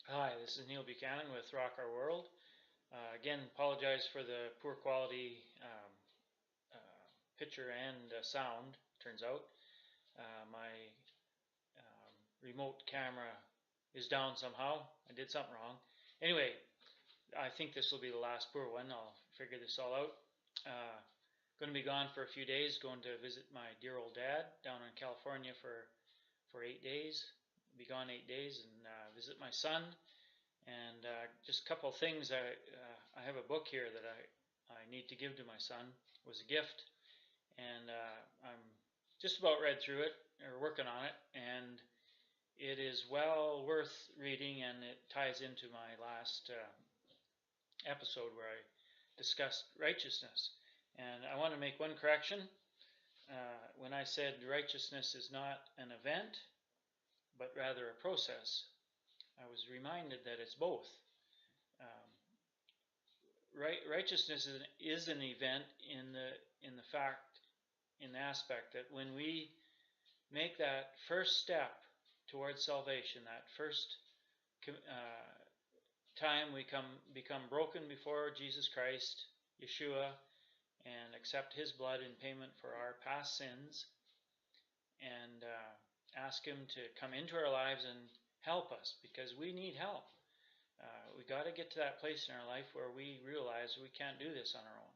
Hi, this is Neil Buchanan with Rock Our World. Again, apologize for the poor quality picture and sound, turns out. My remote camera is down somehow. I did something wrong. Anyway, I think this will be the last poor one. I'll figure this all out. Going to be gone for a few days, going to visit my dear old dad down in California for 8 days. Be gone 8 days and visit my son. And just a couple of things. I have a book here that I need to give to my son. It was a gift, and I'm just about read through it, or working on it, and it is well worth reading, and it ties into my last episode where I discussed righteousness. And I want to make one correction. When I said righteousness is not an event, but rather a process, I was reminded that it's both. Righteousness is an event in the aspect that when we make that first step towards salvation, that first time we become broken before Jesus Christ, Yeshua, and accept His blood in payment for our past sins, and ask Him to come into our lives and help us, because we need help. We got to get to that place in our life where we realize we can't do this on our own,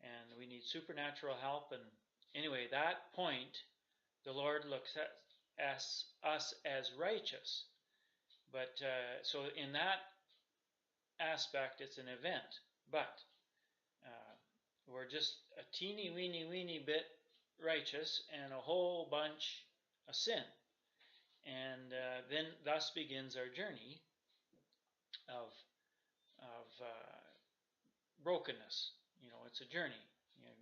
and we need supernatural help. And anyway, that point, the Lord looks at us as righteous. But so in that aspect, it's an event. But we're just a teeny weeny bit righteous and a whole bunch of sin. And then thus begins our journey of brokenness. You know, it's a journey. You know,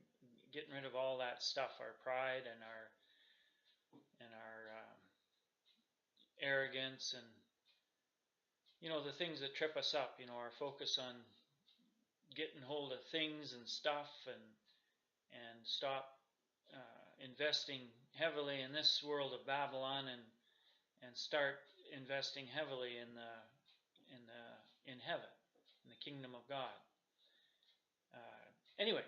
getting rid of all that stuff, our pride and our arrogance, and the things that trip us up. Our focus on getting hold of things and stuff, and stop investing heavily in this world of Babylon, and start investing heavily in heaven, in the kingdom of God. Anyway,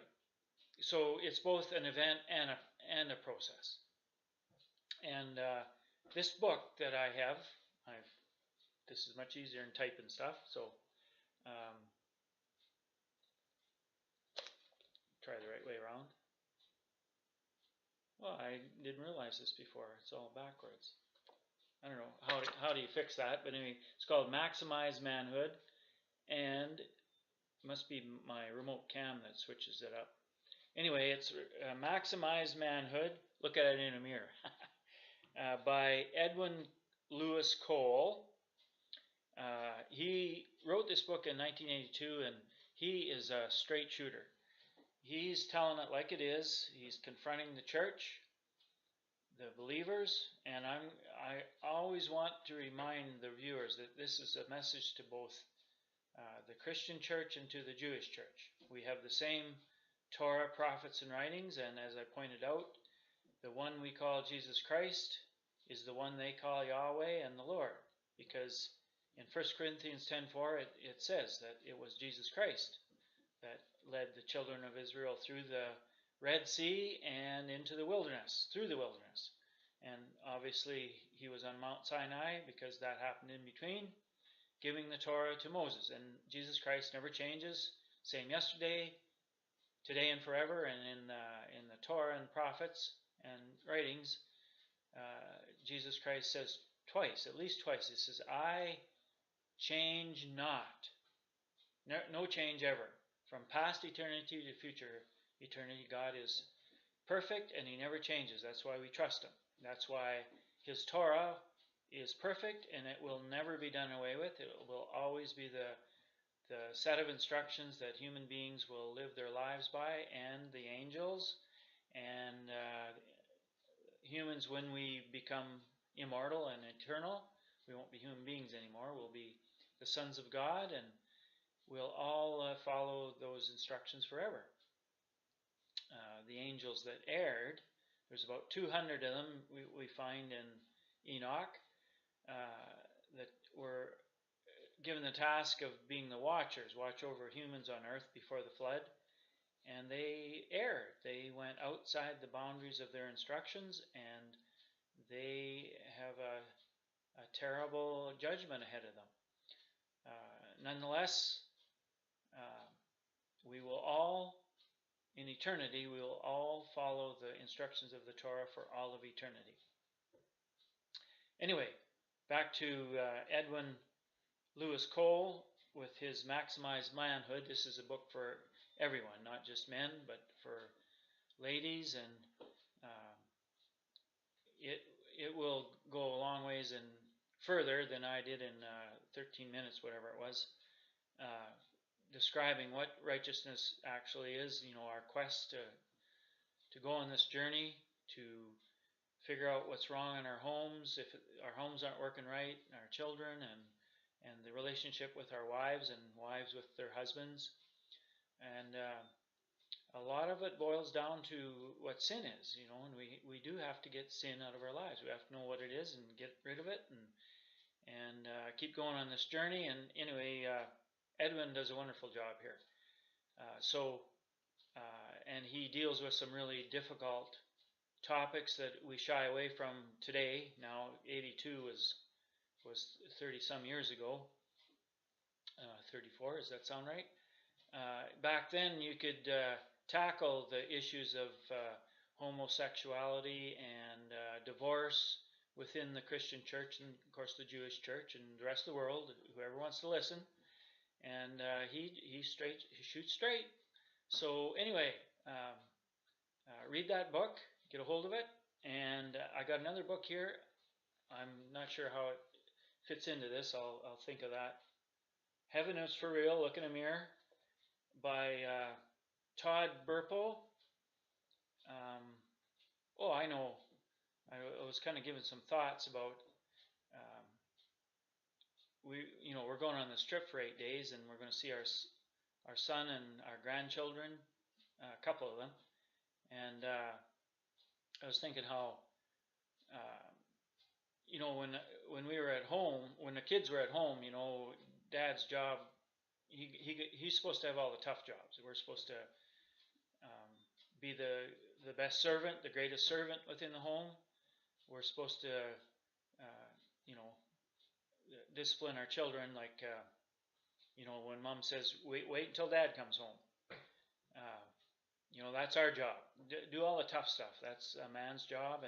so it's both an event and a process. And this book that I have, this is much easier than typing stuff, so try the right way around. Well, I didn't realize this before. It's all backwards. I don't know how do you fix that, but anyway, it's called Maximize Manhood, and it must be my remote cam that switches it up. Anyway, it's Maximize Manhood. Look at it in a mirror. By Edwin Lewis Cole. He wrote this book in 1982, and he is a straight shooter. He's telling it like it is. He's confronting the church, the believers, and I always want to remind the viewers that this is a message to both the Christian church and to the Jewish church. We have the same Torah, prophets, and writings, and as I pointed out, the one we call Jesus Christ is the one they call Yahweh and the Lord, because in 1 Corinthians 10:4 it says that it was Jesus Christ that led the children of Israel through the Red Sea and into the wilderness, through the wilderness. And obviously he was on Mount Sinai, because that happened in between, giving the Torah to Moses. And Jesus Christ never changes, same yesterday, today, and forever. And in the Torah and prophets and writings, Jesus Christ says twice, at least twice, he says, I change not. No change ever. From past eternity to future eternity, God is perfect, and He never changes. That's why we trust Him. That's why His Torah is perfect, and it will never be done away with. It will always be the set of instructions that human beings will live their lives by, and the angels, and humans. When we become immortal and eternal, we won't be human beings anymore. We'll be the sons of God, and we'll all follow those instructions forever. The angels that erred, there's about 200 of them we find in Enoch, that were given the task of being the watchers, watch over humans on earth before the flood. And they erred. They went outside the boundaries of their instructions, and they have a terrible judgment ahead of them. Nonetheless, we will all, in eternity, we will all follow the instructions of the Torah for all of eternity. Anyway, back to Edwin Lewis Cole with his Maximized Manhood. This is a book for everyone, not just men, but for ladies, and it will go a long ways and further than I did in 13 minutes, whatever it was, describing what righteousness actually is. Our quest to go on this journey to figure out what's wrong in our homes, if our homes aren't working right, our children, and the relationship with our wives and wives with their husbands. And a lot of it boils down to what sin is, and we do have to get sin out of our lives. We have to know what it is and get rid of it and keep going on this journey. And anyway, Edwin does a wonderful job here. And he deals with some really difficult topics that we shy away from today. Now, 82 was 30 some years ago. 34, does that sound right? Back then, you could tackle the issues of homosexuality and divorce within the Christian church, and of course the Jewish church and the rest of the world, whoever wants to listen. And he shoots straight. So anyway, read that book, get a hold of it. And I got another book here. I'm not sure how it fits into this. I'll think of that. Heaven is for Real, Look in a Mirror, by Todd Burpo. I know. I was kind of giving some thoughts about. We're going on this trip for 8 days, and we're going to see our son and our grandchildren, a couple of them. And I was thinking how, when we were at home, when the kids were at home, Dad's job, he's supposed to have all the tough jobs. We're supposed to be the best servant, the greatest servant within the home. We're supposed to, discipline our children, like, when Mom says, wait until Dad comes home. That's our job. Do all the tough stuff. That's a man's job,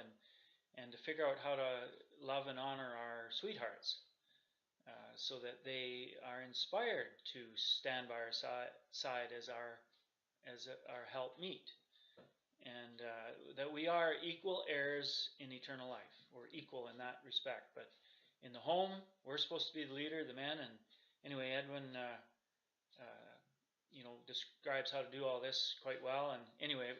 and to figure out how to love and honor our sweethearts, so that they are inspired to stand by our side as our helpmeet, and that we are equal heirs in eternal life. We're equal in that respect. But in the home, we're supposed to be the leader, the men. And anyway, Edwin, describes how to do all this quite well. And anyway,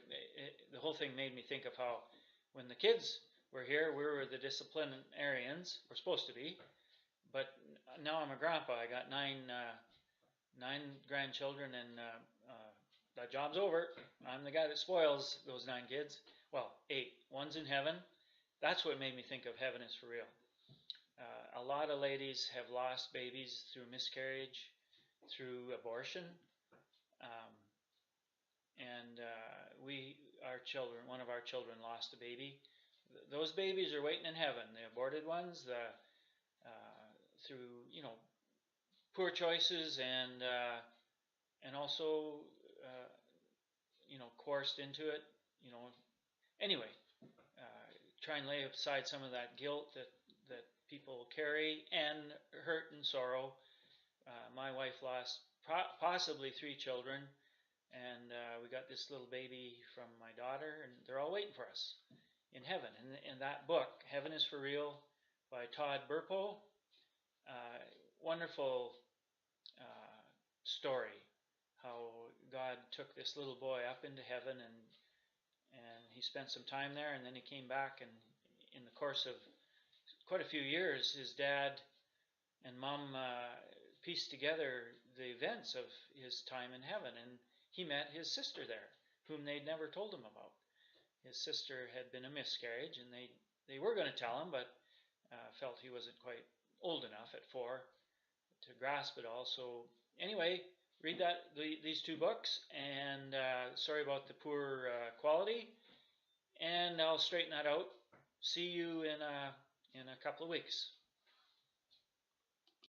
the whole thing made me think of how when the kids were here, we were the disciplinarians. We're supposed to be. But now I'm a grandpa. I got nine grandchildren, and that job's over. I'm the guy that spoils those 9 kids. Well, 8. One's in heaven. That's what made me think of Heaven is for Real. A lot of ladies have lost babies through miscarriage, through abortion. One of our children lost a baby. Those babies are waiting in heaven. The aborted ones, through poor choices and also coerced into it. Anyway, try and lay aside some of that guilt that people carry, and hurt and sorrow. My wife lost possibly 3 children, and we got this little baby from my daughter, and they're all waiting for us in heaven. And that book, Heaven is for Real, by Todd Burpo, wonderful story, how God took this little boy up into heaven, and he spent some time there, and then he came back, and in the course of quite a few years, his dad and Mom pieced together the events of his time in heaven, and he met his sister there, whom they'd never told him about. His sister had been a miscarriage, and they were going to tell him, but felt he wasn't quite old enough at 4 grasp it all. So anyway, read these two books, and sorry about the poor quality, and I'll straighten that out. See you in a couple of weeks.